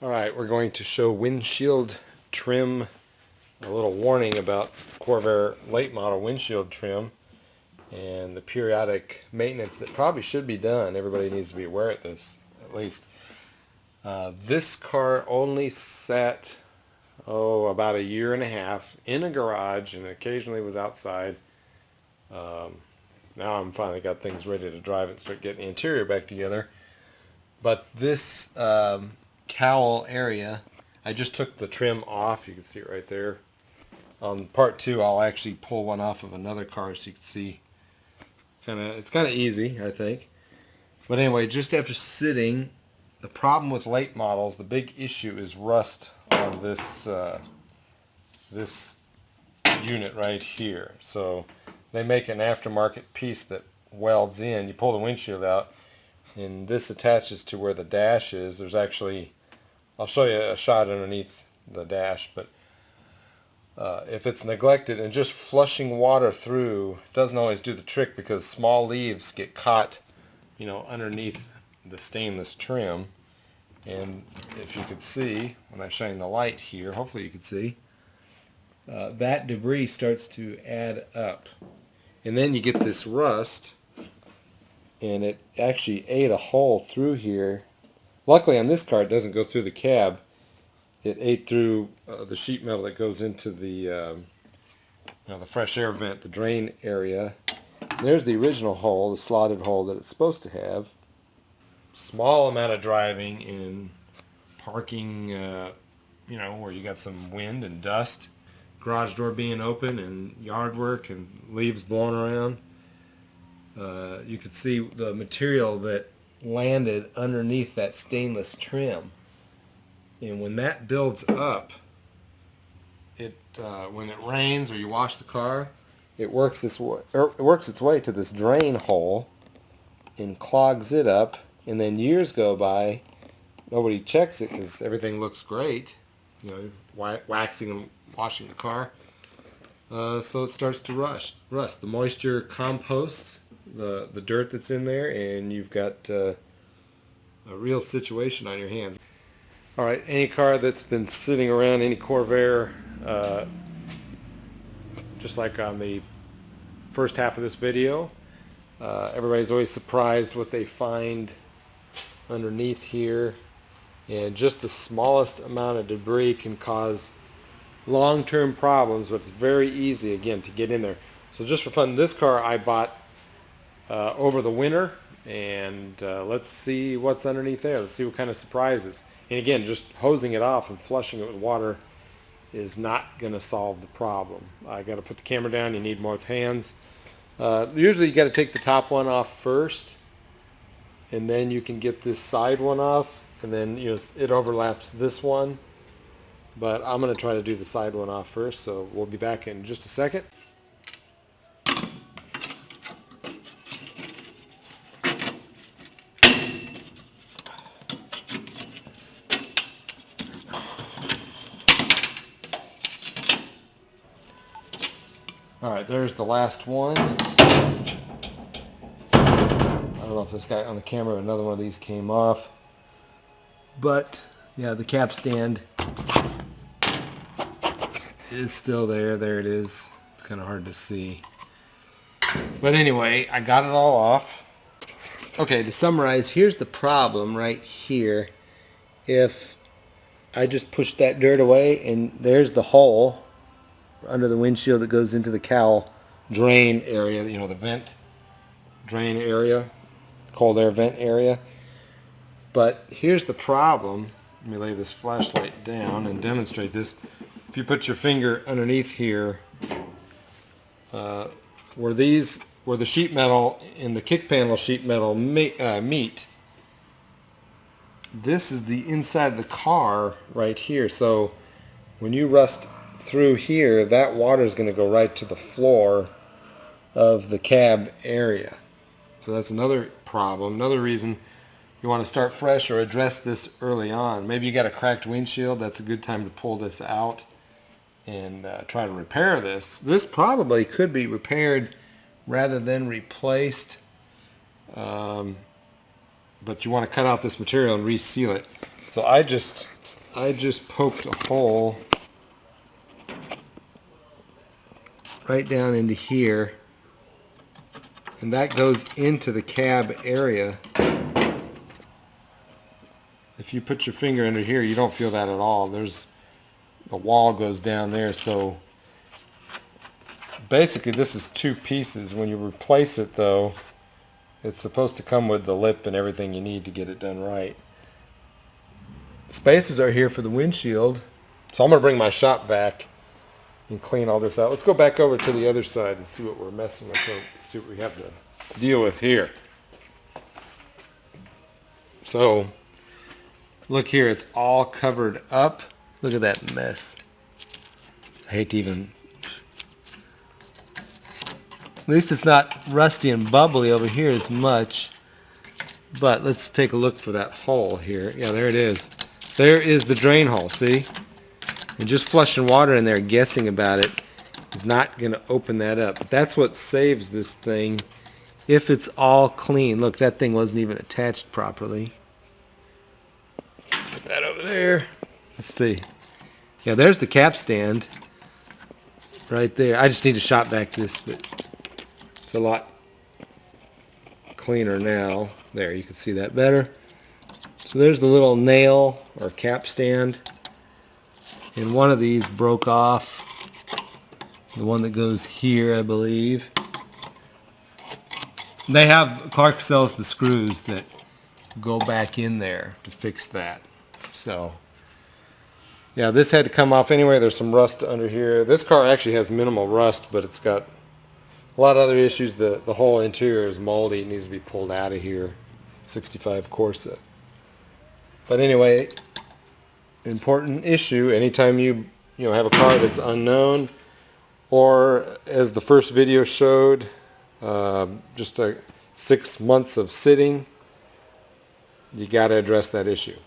Alright, we're going to show windshield trim, a little warning about Corvair late model windshield trim and the periodic maintenance that probably should be done. Everybody needs to be aware of this, at least. This car only sat, about a year and a half in a garage and occasionally was outside. Now I'm finally got things ready to drive and start getting the interior back together. But this cowl area, I just took the trim off. You can see it right there. On part 2, I'll actually pull one off of another car so you can see. It's kind of easy, I think. But anyway, just after sitting, the problem with late models, the big issue is rust on this this unit right here. So they make an aftermarket piece that welds in. You pull the windshield out, and this attaches to where the dash is. There's actually, I'll show you a shot underneath the dash, but if it's neglected and just flushing water through doesn't always do the trick, because small leaves get caught, underneath the stainless trim. And if you could see, when I shine the light here, hopefully you could see, that debris starts to add up. And then you get this rust, and it actually ate a hole through here. Luckily on this car it doesn't go through the cab. It ate through the sheet metal that goes into the the fresh air vent, the drain area. And there's the original hole, the slotted hole that it's supposed to have. Small amount of driving in parking, where you got some wind and dust, garage door being open and yard work and leaves blowing around. You could see the material that landed underneath that stainless trim. And when that builds up, when it rains or you wash the car, it works its way to this drain hole and clogs it up. And then years go by, nobody checks it because everything looks great, waxing and washing the car. So it starts to rust. The moisture composts the dirt that's in there, and you've got a real situation on your hands. Alright, any car that's been sitting around, any Corvair, just like on the first half of this video, everybody's always surprised what they find underneath here, and just the smallest amount of debris can cause long-term problems, but it's very easy, again, to get in there. So just for fun, this car I bought over the winter, and let's see what's underneath there. Let's see what kind of surprises. And again, just hosing it off and flushing it with water is not going to solve the problem. I got to put the camera down. You need both hands. Usually you got to take the top one off first, and then you can get this side one off, and then it overlaps this one. But I'm going to try to do the side one off first, so we'll be back in just a second. Alright, there's the last one. I don't know if this guy on the camera, another one of these came off. But, yeah, the cap stand is still there. There it is. It's kind of hard to see. But anyway, I got it all off. Okay, to summarize, here's the problem right here. If I just push that dirt away, and there's the hole under the windshield that goes into the cowl drain area, the vent drain area, cold air vent area. But here's the problem. Let me lay this flashlight down and demonstrate this. If you put your finger underneath here, where the sheet metal and the kick panel sheet metal meet, this is the inside of the car right here. So when you rust through here, that water is going to go right to the floor of the cab area. So that's another problem, another reason you want to start fresh or address this early on. Maybe you got a cracked windshield. That's a good time to pull this out and try to repair this. This probably could be repaired rather than replaced, but you want to cut out this material and reseal it. So I just I just poked a hole right down into here, and that goes into the cab area. If you put your finger under here, you don't feel that at all. The wall goes down there, so basically this is two pieces. When you replace it though, it's supposed to come with the lip and everything you need to get it done right. Spaces are here for the windshield, so I'm going to bring my shop vac and clean all this out. Let's go back over to the other side and see what we're messing with, so see what we have to deal with here. So look here, it's all covered up. Look at that mess. I hate to even... At least it's not rusty and bubbly over here as much. But let's take a look for that hole here. Yeah, there it is. There is the drain hole, see? And just flushing water in there, guessing about it, is not going to open that up. That's what saves this thing if it's all clean. Look, that thing wasn't even attached properly. Put that over there. Let's see. Yeah, there's the cap stand right there. I just need to shop vac this, but it's a lot cleaner now. There, you can see that better. So there's the little nail or cap stand, and one of these broke off. The one that goes here, I believe. Clark sells the screws that go back in there to fix that. So yeah, this had to come off anyway. There's some rust under here. This car actually has minimal rust, but it's got a lot of other issues. The whole interior is moldy. It needs to be pulled out of here. 65 Corsa. But anyway, important issue anytime you have a car that's unknown, or as the first video showed, just 6 months of sitting, you got to address that issue.